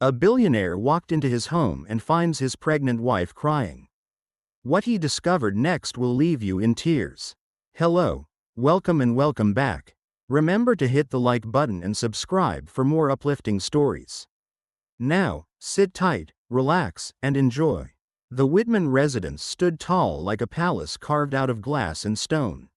A billionaire walked into his home and finds his pregnant wife crying. What he discovered next will leave you in tears. Hello, welcome and welcome back. Remember to hit the like button and subscribe for more uplifting stories. Now, sit tight, relax, and enjoy. The Whitman residence stood tall like a palace carved out of glass and stone.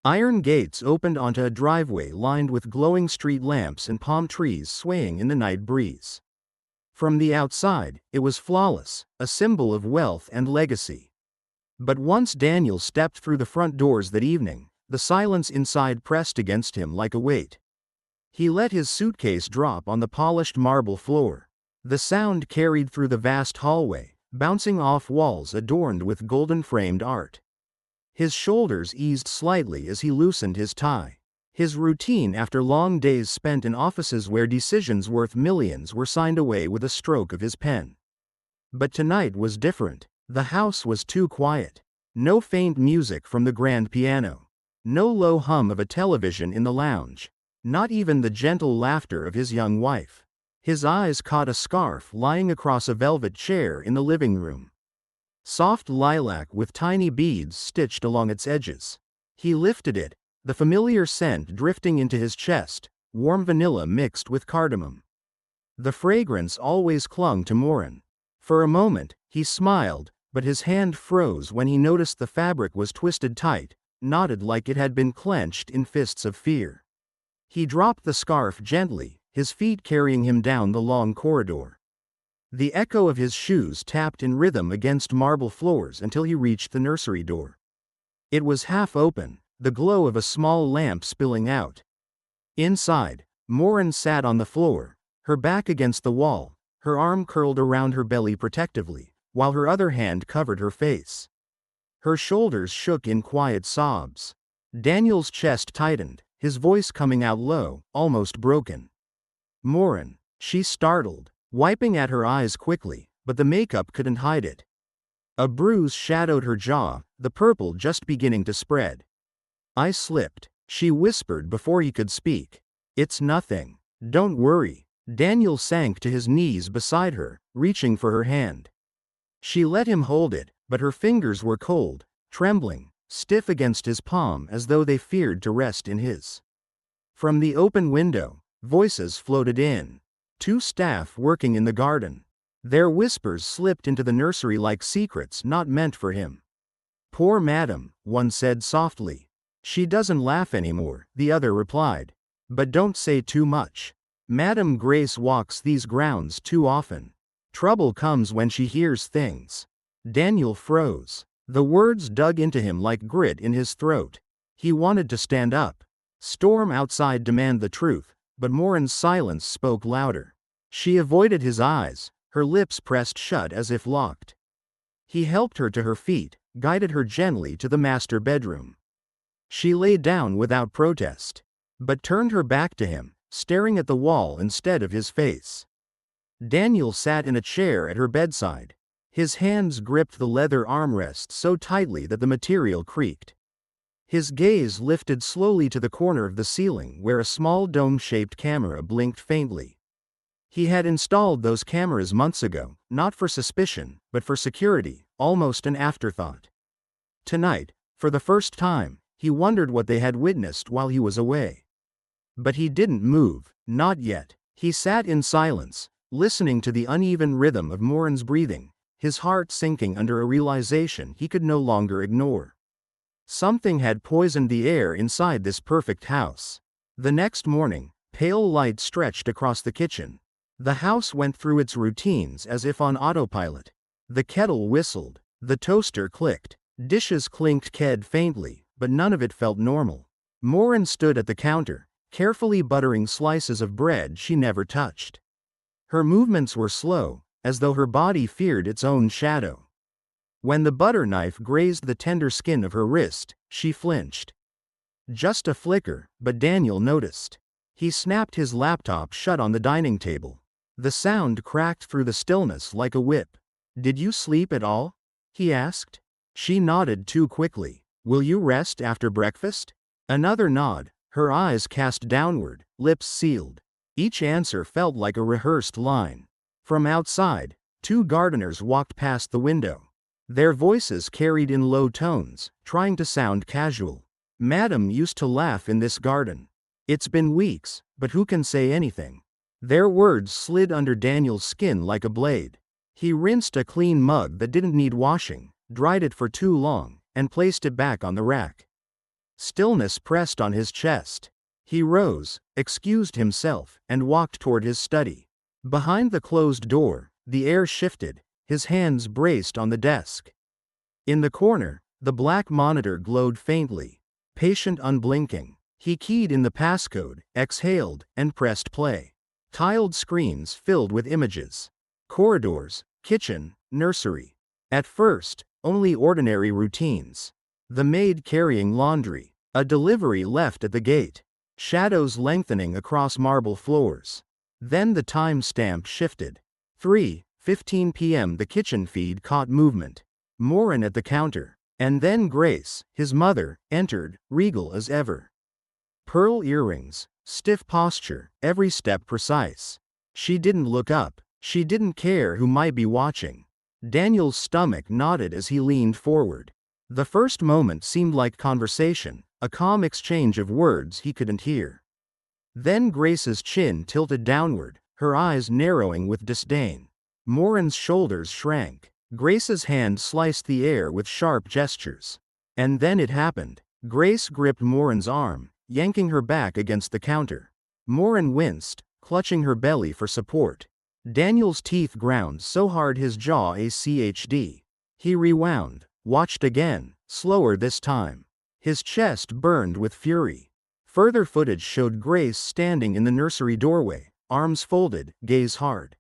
Iron gates opened onto a driveway lined with glowing street lamps and palm trees swaying in the night breeze. From the outside, it was flawless, a symbol of wealth and legacy. But once Daniel stepped through the front doors that evening, the silence inside pressed against him like a weight. He let his suitcase drop on the polished marble floor. The sound carried through the vast hallway, bouncing off walls adorned with golden-framed art. His shoulders eased slightly as he loosened his tie. His routine after long days spent in offices where decisions worth millions were signed away with a stroke of his pen. But tonight was different. The house was too quiet. No faint music from the grand piano. No low hum of a television in the lounge. Not even the gentle laughter of his young wife. His eyes caught a scarf lying across a velvet chair in the living room. Soft lilac with tiny beads stitched along its edges. He lifted it, the familiar scent drifting into his chest, warm vanilla mixed with cardamom. The fragrance always clung to Moren. For a moment, he smiled, but his hand froze when he noticed the fabric was twisted tight, knotted like it had been clenched in fists of fear. He dropped the scarf gently, his feet carrying him down the long corridor. The echo of his shoes tapped in rhythm against marble floors until he reached the nursery door. It was half open, the glow of a small lamp spilling out. Inside, Moren sat on the floor, her back against the wall, her arm curled around her belly protectively, while her other hand covered her face. Her shoulders shook in quiet sobs. Daniel's chest tightened, his voice coming out low, almost broken. Moren, she startled, wiping at her eyes quickly, but the makeup couldn't hide it. A bruise shadowed her jaw, the purple just beginning to spread. I slipped, she whispered before he could speak. It's nothing. Don't worry. Daniel sank to his knees beside her, reaching for her hand. She let him hold it, but her fingers were cold, trembling, stiff against his palm as though they feared to rest in his. From the open window, voices floated in. 2 staff working in the garden. Their whispers slipped into the nursery like secrets not meant for him. Poor madam, one said softly. She doesn't laugh anymore, the other replied. But don't say too much. Madam Grace walks these grounds too often. Trouble comes when she hears things. Daniel froze. The words dug into him like grit in his throat. He wanted to stand up. Storm outside demand the truth, but Moren's silence spoke louder. She avoided his eyes, her lips pressed shut as if locked. He helped her to her feet, guided her gently to the master bedroom. She lay down without protest, but turned her back to him, staring at the wall instead of his face. Daniel sat in a chair at her bedside. His hands gripped the leather armrest so tightly that the material creaked. His gaze lifted slowly to the corner of the ceiling where a small dome-shaped camera blinked faintly. He had installed those cameras months ago, not for suspicion, but for security, almost an afterthought. Tonight, for the first time, he wondered what they had witnessed while he was away. But he didn't move, not yet. He sat in silence, listening to the uneven rhythm of Moren's breathing, his heart sinking under a realization he could no longer ignore. Something had poisoned the air inside this perfect house. The next morning, pale light stretched across the kitchen. The house went through its routines as if on autopilot. The kettle whistled, the toaster clicked, dishes clinked faintly, but none of it felt normal. Moren stood at the counter, carefully buttering slices of bread she never touched. Her movements were slow, as though her body feared its own shadow. When the butter knife grazed the tender skin of her wrist, she flinched. Just a flicker, but Daniel noticed. He snapped his laptop shut on the dining table. The sound cracked through the stillness like a whip. Did you sleep at all? He asked. She nodded too quickly. Will you rest after breakfast? Another nod, her eyes cast downward, lips sealed. Each answer felt like a rehearsed line. From outside, two gardeners walked past the window. Their voices carried in low tones, trying to sound casual. "Madam used to laugh in this garden. It's been weeks, but who can say anything?" Their words slid under Daniel's skin like a blade. He rinsed a clean mug that didn't need washing, dried it for too long, and placed it back on the rack. Stillness pressed on his chest. He rose, excused himself, and walked toward his study. Behind the closed door, the air shifted, his hands braced on the desk. In the corner, the black monitor glowed faintly, patient unblinking. He keyed in the passcode, exhaled, and pressed play. Tiled screens filled with images. Corridors, kitchen, nursery. At first, only ordinary routines. The maid carrying laundry, a delivery left at the gate, shadows lengthening across marble floors. Then the time stamp shifted. 3:15 p.m. The kitchen feed caught movement. Moren at the counter. And then Grace, his mother, entered, regal as ever. Pearl earrings, stiff posture, every step precise. She didn't look up. She didn't care who might be watching. Daniel's stomach knotted as he leaned forward. The first moment seemed like conversation, a calm exchange of words he couldn't hear. Then Grace's chin tilted downward, her eyes narrowing with disdain. Moren's shoulders shrank. Grace's hand sliced the air with sharp gestures. And then it happened. Grace gripped Moren's arm, yanking her back against the counter. Moren winced, clutching her belly for support. Daniel's teeth ground so hard his jaw ached. He rewound, watched again, slower this time. His chest burned with fury. Further footage showed Grace standing in the nursery doorway, arms folded, gaze hard.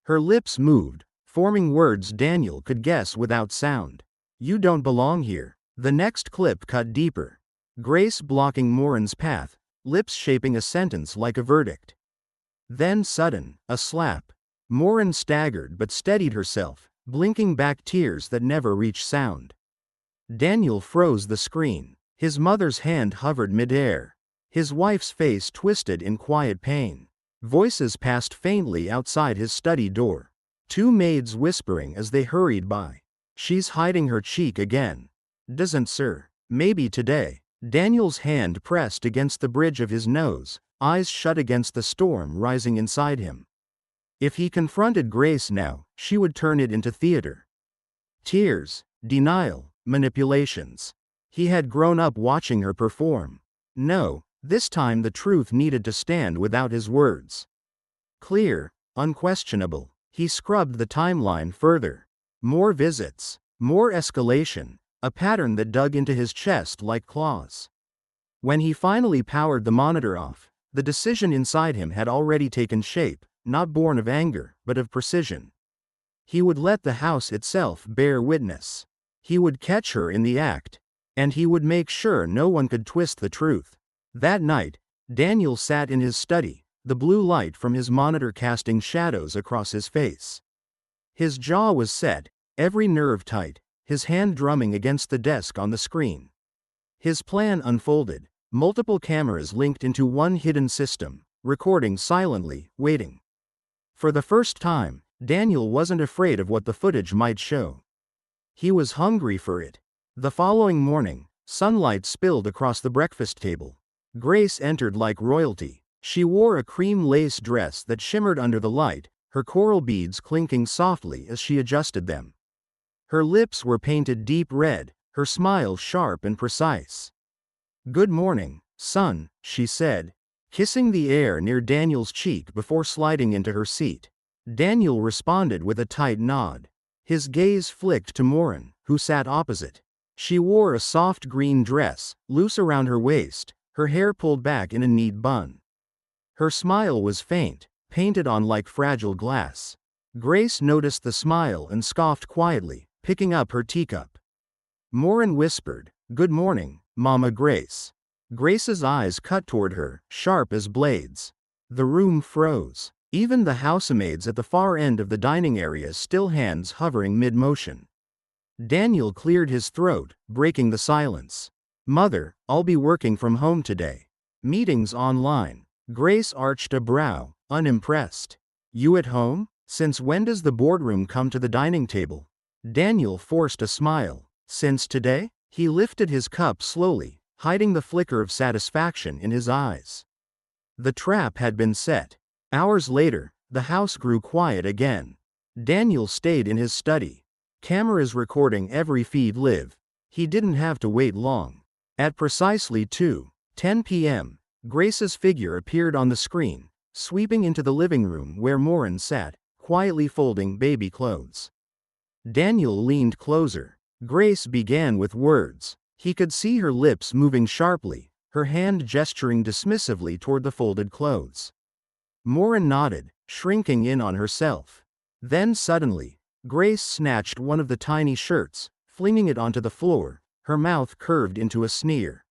Her lips moved, forming words Daniel could guess without sound. "You don't belong here." The next clip cut deeper. Grace blocking Moren's path, lips shaping a sentence like a verdict. Then sudden, a slap. Moren staggered but steadied herself, blinking back tears that never reached sound. Daniel froze the screen. His mother's hand hovered midair. His wife's face twisted in quiet pain. Voices passed faintly outside his study door. Two maids whispering as they hurried by. "She's hiding her cheek again." "Doesn't sir. Maybe today." Daniel's hand pressed against the bridge of his nose, eyes shut against the storm rising inside him. If he confronted Grace now, she would turn it into theater. Tears, denial, manipulations. He had grown up watching her perform. No, this time the truth needed to stand without his words. Clear, unquestionable. He scrubbed the timeline further. More visits, more escalation, a pattern that dug into his chest like claws. When he finally powered the monitor off, the decision inside him had already taken shape, not born of anger, but of precision. He would let the house itself bear witness. He would catch her in the act, and he would make sure no one could twist the truth. That night, Daniel sat in his study, the blue light from his monitor casting shadows across his face. His jaw was set, every nerve tight, his hand drumming against the desk on the screen. His plan unfolded, multiple cameras linked into one hidden system, recording silently, waiting. For the first time, Daniel wasn't afraid of what the footage might show. He was hungry for it. The following morning, sunlight spilled across the breakfast table. Grace entered like royalty. She wore a cream lace dress that shimmered under the light, her coral beads clinking softly as she adjusted them. Her lips were painted deep red, her smile sharp and precise. "Good morning, son," she said, kissing the air near Daniel's cheek before sliding into her seat. Daniel responded with a tight nod. His gaze flicked to Moren, who sat opposite. She wore a soft green dress, loose around her waist, her hair pulled back in a neat bun. Her smile was faint, painted on like fragile glass. Grace noticed the smile and scoffed quietly, picking up her teacup. Moren whispered, "Good morning, Mama Grace." Grace's eyes cut toward her, sharp as blades. The room froze. Even the housemaids at the far end of the dining area still hands hovering mid-motion. Daniel cleared his throat, breaking the silence. "Mother, I'll be working from home today. Meetings online." Grace arched a brow, unimpressed. "You at home?" Since when does the boardroom come to the dining table? Daniel forced a smile. Since today? He lifted his cup slowly, hiding the flicker of satisfaction in his eyes. The trap had been set. Hours later, the house grew quiet again. Daniel stayed in his study. Cameras recording every feed live. He didn't have to wait long. At precisely 2:10 p.m., Grace's figure appeared on the screen, sweeping into the living room where Moren sat, quietly folding baby clothes. Daniel leaned closer. Grace began with words. He could see her lips moving sharply, her hand gesturing dismissively toward the folded clothes. Moren nodded, shrinking in on herself. Then suddenly, Grace snatched one of the tiny shirts, flinging it onto the floor, her mouth curved into a sneer.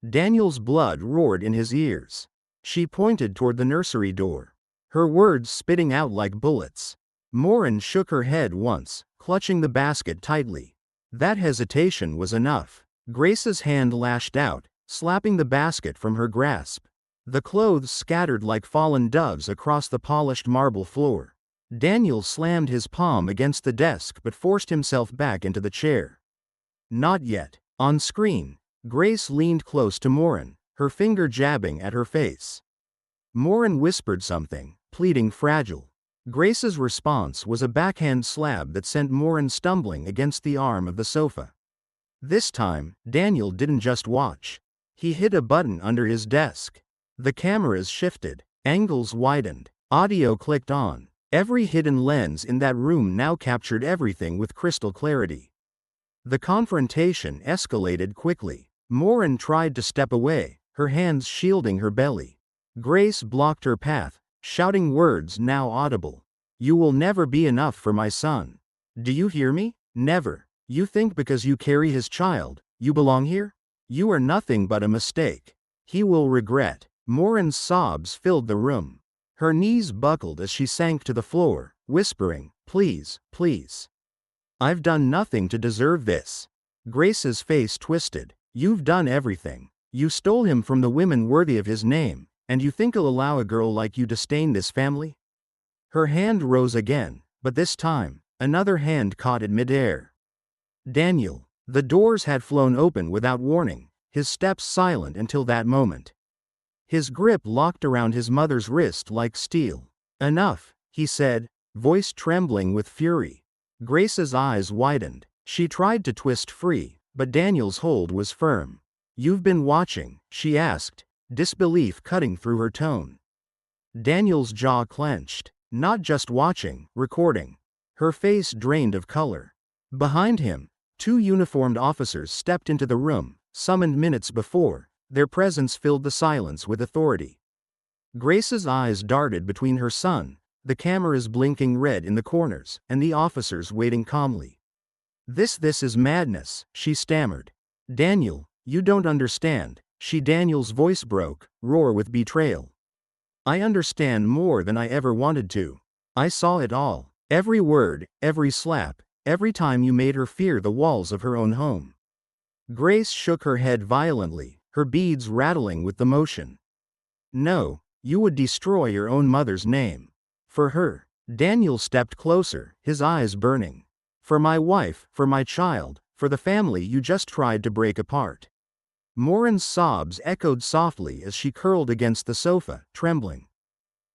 Daniel's blood roared in his ears. She pointed toward the nursery door, her words spitting out like bullets. Moren shook her head once, clutching the basket tightly. That hesitation was enough. Grace's hand lashed out, slapping the basket from her grasp. The clothes scattered like fallen doves across the polished marble floor. Daniel slammed his palm against the desk but forced himself back into the chair. Not yet. On screen, Grace leaned close to Moren, her finger jabbing at her face. Moren whispered something, pleading fragile. Grace's response was a backhand slap that sent Moren stumbling against the arm of the sofa. This time, Daniel didn't just watch. He hit a button under his desk. The cameras shifted, angles widened, audio clicked on. Every hidden lens in that room now captured everything with crystal clarity. The confrontation escalated quickly. Moren tried to step away, her hands shielding her belly. Grace blocked her path, shouting words now audible. "You will never be enough for my son. Do you hear me? Never. You think because you carry his child, you belong here? You are nothing but a mistake. He will regret." Moren's sobs filled the room. Her knees buckled as she sank to the floor, whispering, "Please, please. I've done nothing to deserve this." Grace's face twisted. "You've done everything. You stole him from the women worthy of his name, and you think he'll allow a girl like you to stain this family?" Her hand rose again, but this time, another hand caught it midair. Daniel. The doors had flown open without warning, his steps silent until that moment. His grip locked around his mother's wrist like steel. "Enough," he said, voice trembling with fury. Grace's eyes widened. She tried to twist free, but Daniel's hold was firm. "You've been watching?" she asked, disbelief cutting through her tone. Daniel's jaw clenched. "Not just watching, recording." Her face drained of color. Behind him, two uniformed officers stepped into the room, summoned minutes before. Their presence filled the silence with authority. Grace's eyes darted between her son, the cameras blinking red in the corners, and the officers waiting calmly. This is madness," she stammered. "Daniel, you don't understand." Daniel's voice broke, roar with betrayal. "I understand more than I ever wanted to. I saw it all. Every word, every slap, every time you made her fear the walls of her own home." Grace shook her head violently, her beads rattling with the motion. "No, you would destroy your own mother's name. For her." Daniel stepped closer, his eyes burning. "For my wife, for my child, for the family you just tried to break apart." Moren's sobs echoed softly as she curled against the sofa, trembling.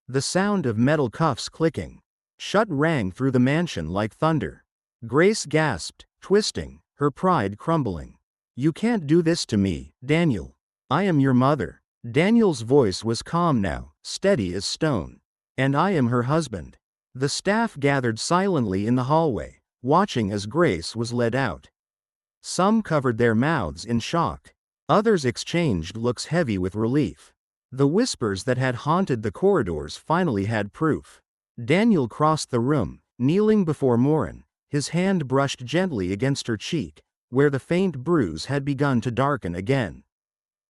The sound of metal cuffs clicking shut rang through the mansion like thunder. Grace gasped, twisting, her pride crumbling. "You can't do this to me, Daniel. I am your mother." Daniel's voice was calm now, steady as stone. "And I am her husband." The staff gathered silently in the hallway, watching as Grace was led out. Some covered their mouths in shock. Others exchanged looks heavy with relief. The whispers that had haunted the corridors finally had proof. Daniel crossed the room, kneeling before Moren, his hand brushed gently against her cheek, where the faint bruise had begun to darken again.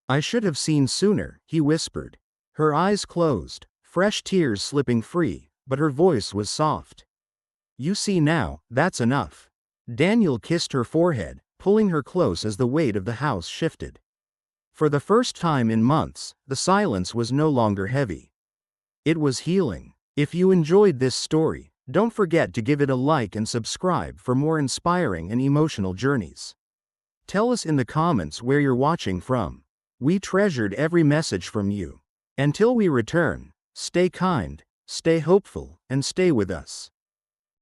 "I should have seen sooner," he whispered. Her eyes closed, fresh tears slipping free, but her voice was soft. "You see now, that's enough." Daniel kissed her forehead, pulling her close as the weight of the house shifted. For the first time in months, the silence was no longer heavy. It was healing. If you enjoyed this story, Don't forget to give it a like and subscribe for more inspiring and emotional journeys. Tell us in the comments where you're watching from. We treasured every message from you. Until we return, stay kind, stay hopeful, and stay with us.